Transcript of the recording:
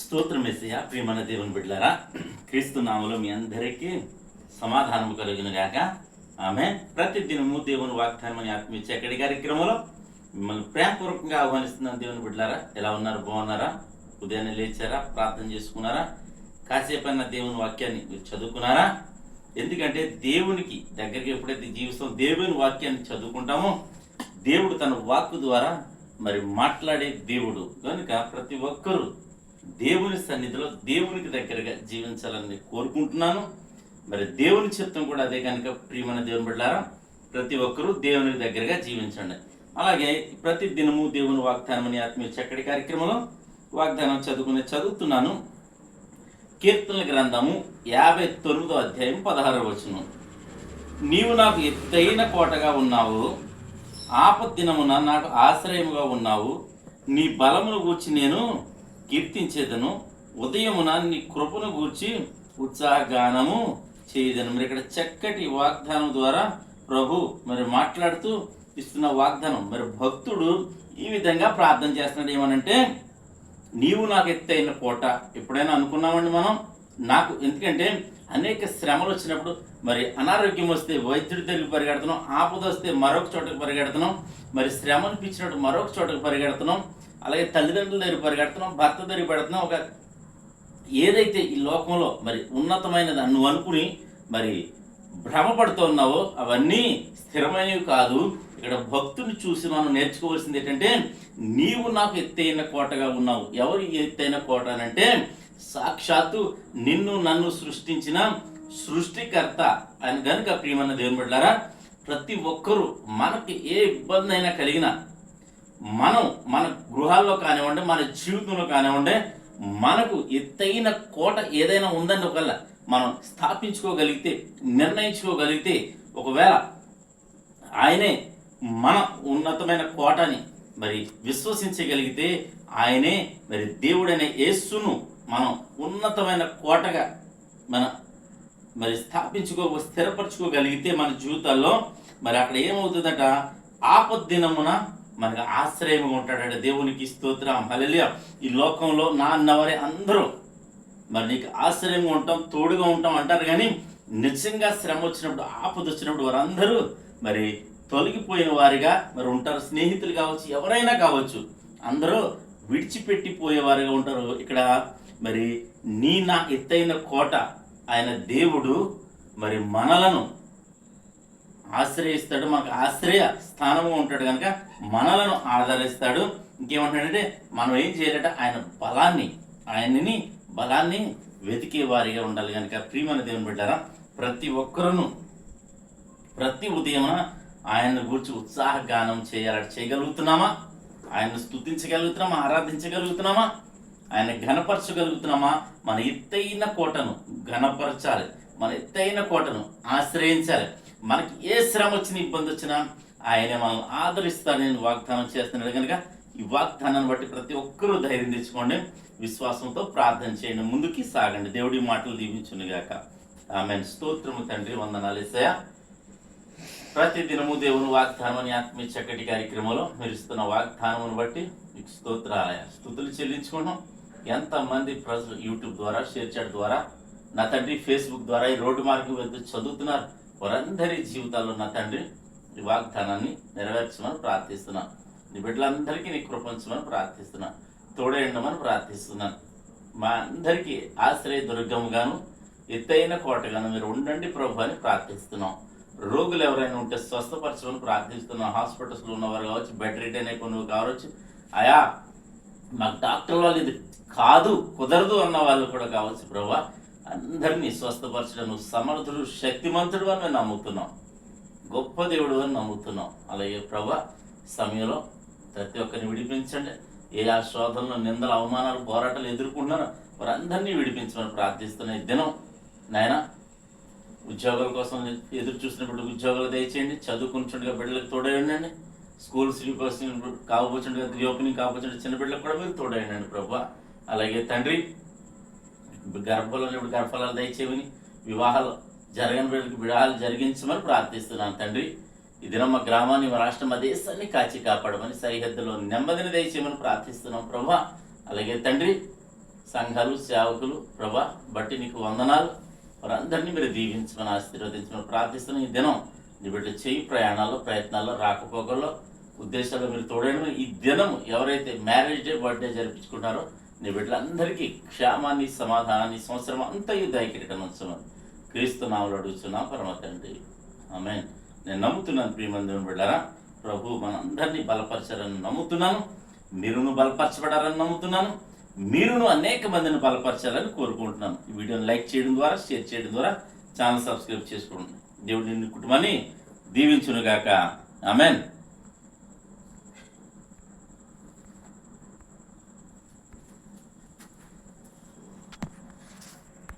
స్తోత్రం యేసయ్యా. ప్రియమైన దేవుని బిడ్డలారా, క్రీస్తు నామములో మీ అందరికీ సమాధానము కలుగును గాక. ఆమేన్. ప్రతి దినము దేవుని వాగ్దానం అని ఆత్మీయ చక్కటి కార్యక్రమంలో మిమ్మల్ని ప్రేమపూర్వకంగా ఆహ్వానిస్తున్నాను. దేవుని బిడ్డలారా, ఎలా ఉన్నారు? బాగున్నారా? ఉదయాన్నే లేచారా? ప్రార్థన చేసుకున్నారా? కాసేపైనా దేవుని వాక్యాన్ని మీరు చదువుకున్నారా? ఎందుకంటే దేవునికి దగ్గరికి ఎప్పుడైతే జీవిస్తాం, దేవుని వాక్యాన్ని చదువుకుంటామో దేవుడు తన వాక్కు ద్వారా మరి మాట్లాడే దేవుడు కనుక ప్రతి ఒక్కరూ దేవుని సన్నిధిలో దేవునికి దగ్గరగా జీవించాలని కోరుకుంటున్నాను. మరి దేవుని చిత్తం కూడా అదే కనుక ప్రియమైన దేవుని బిడ్డలారా, ప్రతి ఒక్కరూ దేవునికి దగ్గరగా జీవించండి. అలాగే ప్రతి దినము దేవుని వాగ్దానం అని ఆత్మీయ చక్కటి కార్యక్రమంలో వాగ్దానం చదువుతున్నాను. కీర్తనల గ్రంథము 59వ అధ్యాయం 16వ వచనం. నీవు నాకు ఎత్తైన కోటగా ఉన్నావు, ఆపద్దినమున నాకు ఆశ్రయముగా ఉన్నావు. నీ బలమును గూర్చి నేను కీర్తించేదను, ఉదయమున నీ కృపను గూర్చి ఉత్సాహగానము చేయదను. మరి ఇక్కడ చక్కటి వాగ్దానం ద్వారా ప్రభు మరి మాట్లాడుతూ ఇస్తున్న వాగ్దానం. మరి భక్తుడు ఈ విధంగా ప్రార్థన చేస్తున్నాడు. ఏమనంటే, నీవు నాకు ఎత్తైన కోట. ఎప్పుడైనా అనుకున్నామండి మనం? నాకు ఎందుకంటే అనేక శ్రమలు వచ్చినప్పుడు, మరి అనారోగ్యం వస్తే వైద్యుడి దగ్గరికి పరిగెడుతున్నాం, ఆపద వస్తే మరొక చోటకి పరిగెడుతున్నాం, మరి శ్రమ అనిపించినట్టు మరొక చోటకి పరిగెడుతున్నాం, అలాగే తల్లిదండ్రుల దగ్గర పరిగెడుతున్నాం, భర్త దగ్గర పెడుతున్నాం. ఒక ఏదైతే ఈ లోకంలో మరి ఉన్నతమైనది నువ్వు అనుకుని మరి భ్రమపడుతూ ఉన్నావో అవన్నీ స్థిరమైనవి కాదు. ఇక్కడ భక్తుని చూసి మనం నేర్చుకోవాల్సింది ఏంటంటే, నీవు నాకు ఎత్తైన కోటగా ఉన్నావు. ఎవరు ఎత్తైన కోట అనంటే, సాక్షాత్తు నిన్ను నన్ను సృష్టించిన సృష్టికర్త అని కనుక ప్రియమైన దేవుని బిడ్డలారా, ప్రతి ఒక్కరూ మనకి ఏ ఇబ్బంది అయినా కలిగినా మనం మన గృహాల్లో కానివ్వండి, మన జీవితంలో కానివ్వండి, మనకు ఎత్తైన కోట ఏదైనా ఉందండి ఒకవేళ మనం స్థాపించుకోగలిగితే, నిర్ణయించుకోగలిగితే, ఒకవేళ ఆయనే మన ఉన్నతమైన కోటని మరి విశ్వసించగలిగితే, ఆయనే మరి దేవుడైన యేసును మనం ఉన్నతమైన కోటగా మరి స్థిరపరచుకోగలిగితే మన జీవితాల్లో, మరి అక్కడ ఏమవుతుందట, ఆపద్దినమున మనకు ఆశ్రయంగా ఉంటాడట. దేవునికి స్తోత్రం, హల్లెలూయా. ఈ లోకంలో నా అన్నవారే అందరూ మరి నీకు ఆశ్రయంగా ఉంటాం, తోడుగా ఉంటాం అంటారు, కానీ నిజంగా శ్రమ వచ్చినప్పుడు, ఆపద వచ్చినప్పుడు వారందరూ మరి తొలగిపోయిన వారిగా మరి ఉంటారు. స్నేహితులు కావచ్చు, ఎవరైనా కావచ్చు, అందరూ విడిచిపెట్టిపోయేవారుగా ఉంటారు. ఇక్కడ మరి నా ఎత్తైన కోట ఆయన దేవుడు మరి మనలను ఆశ్రయిస్తాడు, మనకు ఆశ్రయ స్థానంగా ఉంటాడు కనుక మనలను ఆదరిస్తాడు. ఇంకేమంటాడంటే, మనం ఏం చేయాలంటే ఆయనని బలాన్ని వెతికే వారిగా ఉండాలి కనుక ప్రియమైన దేవుని బిడ్డారా, ప్రతి ఒక్కరును ప్రతి ఉదయమున ఆయన గురించి ఉత్సాహగానం చేయగలుగుతున్నామా? ఆయన్ని స్తుతించగలుగుతున్నామా? ఆరాధించగలుగుతున్నామా? ఆయన ఘనపరచగలుగుతున్నామా? మన ఎత్తైన కోటను ఘనపరచాలి, మన ఎత్తైన కోటను ఆశ్రయించాలి. మనకి ఏ శ్రమ వచ్చినా, ఇబ్బంది వచ్చినా ఆయనే మనల్ని ఆదరిస్తాడని వాగ్దానం చేస్తున్నాడు కనుక ఈ వాగ్దానాన్ని బట్టి ప్రతి ఒక్కరూ ధైర్యం తెచ్చుకోండి, విశ్వాసంతో ప్రార్థన చేయండి, ముందుకి సాగండి. దేవుడి మాటలు దీవించునుగాక. ఆమేన్. స్తోత్రము తండ్రి, వందనాలు యేసయ్యా. ప్రతి దినము దేవుని వాగ్దానం అని ఆత్మీయ చక్కటి కార్యక్రమంలో మీరు ఇస్తున్న వాగ్దానమును బట్టి మీకు స్తోత్రాలయ స్తుతులు చెల్లించుకుంటాం. ఎంతమంది ప్రజలు యూట్యూబ్ ద్వారా, షేర్ చాట్ ద్వారా, నా తండ్రి ఫేస్బుక్ ద్వారా ఈ రోడ్డు మార్గం వెళ్తూ చదువుతున్నారు. వారందరి జీవితాల్లో నా తండ్రి ఈ వాగ్దానాన్ని నెరవేర్చమని ప్రార్థిస్తున్నాను. నీ బిడ్డలందరికీ నీ కృపించమని ప్రార్థిస్తున్నాను, తోడేయండమని ప్రార్థిస్తున్నాను. మా అందరికీ ఆశ్రయ దుర్గముగాను ఎత్తైన కోటగాను మీరు ఉండండి ప్రభు అని ప్రార్థిస్తున్నాం. రోగులు ఎవరైనా ఉంటే స్వస్థపరచమని ప్రార్థిస్తున్నాం. హాస్పిటల్స్లో ఉన్నవారు కావచ్చు, బెడ్ రిటర్న్ అయిపోయినవి కావచ్చు, ఆయా మాకు డాక్టర్ వాళ్ళు ఇది కాదు, కుదరదు అన్న వాళ్ళు కూడా కావచ్చు ప్రభా, అందరినీ స్వస్థపరచడం నువ్వు సమర్థుడు, శక్తిమంతుడు అని మేము నమ్ముతున్నాం, గొప్ప దేవుడు అని నమ్ముతున్నాం. అలాగే ప్రభా, సమయంలో ప్రతి ఒక్కరిని విడిపించండి. ఏ ఆ శోధనలు, నిందలు, అవమానాలు, పోరాటాలు ఎదుర్కొంటున్నారో వారందరినీ విడిపించమని ప్రార్థిస్తున్న ఈ దినం నాయన, ఉద్యోగాల కోసం ఎదురు చూసినప్పుడు ఉద్యోగాలు దయచేయండి, చదువుకుంటుండగా బిడ్డలకు తోడేయండి, స్కూల్స్ కాబోతుండగా రీఓపెనింగ్ కాబోతుండే చిన్న బిడ్డలకు కూడా మీరు తోడేయండి ప్రభా. అలాగే తండ్రి, గర్భంలో గర్భఫలాలు దయచేయమని, వివాహాలు జరగని బిడ్డలకు వివాహాలు జరిగించమని ప్రార్థిస్తున్నాను తండ్రి. ఈ దినం మా గ్రామాన్ని, మా రాష్ట్రం, మా దేశాన్ని కాచి కాపాడమని, సరిహద్దులో నెమ్మదిని దయచేయమని ప్రార్థిస్తున్నాం ప్రభా. అలాగే తండ్రి, సంఘాలు, సేవకులు, ప్రభా బట్టి నీకు వందనాలు. వారందరినీ మీరు దీవించమని, ఆశీర్వదించమని ప్రార్థిస్తున్న ఈ దినం నీ బిడ్డ చేయి ప్రయాణాల్లో, ప్రయత్నాల్లో, రాకపోకల్లో, ఉద్దేశాల్లో మీరు తోడేయడం. ఈ దినం ఎవరైతే మ్యారేజ్ డే, బర్త్డే జరిపించుకుంటారో నీ బిడ్డలందరికీ క్షేమాన్ని, సమాధానాన్ని, సంవత్సరం అంతా ఈ దయకిరీటం ఉంచమని క్రీస్తు నామములో అడుగుతున్నాం పరమ తండ్రి. ఆమేన్. నేను నమ్ముతున్నాను ప్రియమందిరం బిడ్డారా, ప్రభు మనందరినీ బలపరచారని నమ్ముతున్నాను. మీరును బలపరచబడారని నమ్ముతున్నాను. మీరును అనేక మందిని బలపరచాలని కోరుకుంటున్నాను. ఈ వీడియోని లైక్ చేయడం ద్వారా, షేర్ చేయడం ద్వారా ఛానల్ సబ్స్క్రైబ్ చేసుకోండి. దేవుడి నిన్ను కుటుంబాన్ని దీవించునుగాక. ఆమేన్.